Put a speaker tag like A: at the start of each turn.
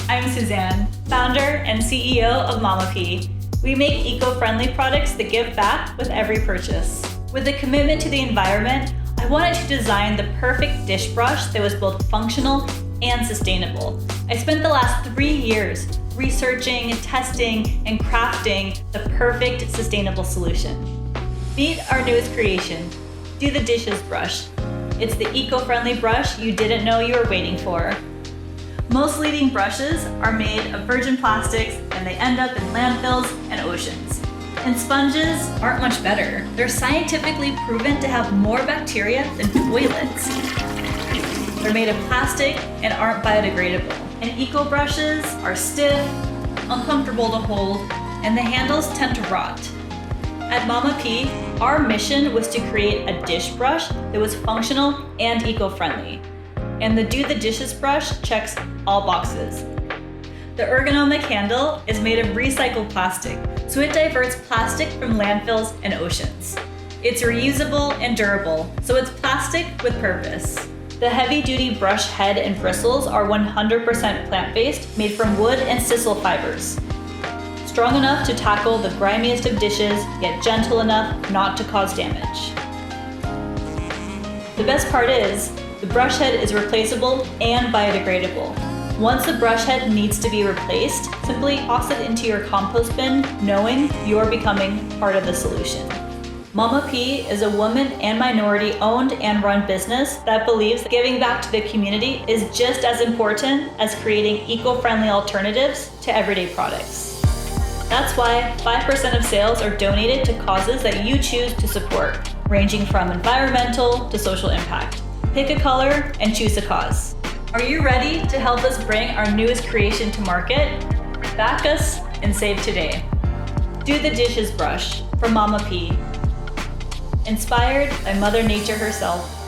A: I'm Suzanne, founder and CEO of MamaP. We make eco-friendly products that give back with every purchase. With a commitment to the environment, I wanted to design the perfect dish brush that was both functional and sustainable. I spent the last 3 years researching, testing, and crafting the perfect sustainable solution. Meet our newest creation, Do the Dishes brush. It's the eco-friendly brush you didn't know you were waiting for. Most leading brushes are made of virgin plastics and they end up in landfills and oceans. And sponges aren't much better. They're scientifically proven to have more bacteria than toilets. They're made of plastic and aren't biodegradable. And eco brushes are stiff, uncomfortable to hold, and the handles tend to rot. At MamaP, our mission was to create a dish brush that was functional and eco-friendly. And the Do the Dishes brush checks all boxes. The ergonomic handle is made of recycled plastic, so it diverts plastic from landfills and oceans. It's reusable and durable, so it's plastic with purpose. The heavy-duty brush head and bristles are 100% plant-based, made from wood and sisal fibers. Strong enough to tackle the grimiest of dishes, yet gentle enough not to cause damage. The best part is, the brush head is replaceable and biodegradable. Once the brush head needs to be replaced, simply toss it into your compost bin, knowing you're becoming part of the solution. MamaP is a woman and minority-owned and run business that believes that giving back to the community is just as important as creating eco-friendly alternatives to everyday products. That's why 5% of sales are donated to causes that you choose to support, ranging from environmental to social impact. Pick a color and choose a cause. Are you ready to help us bring our newest creation to market? Back us and save today. Do the Dishes brush from MamaP. Inspired by Mother Nature herself.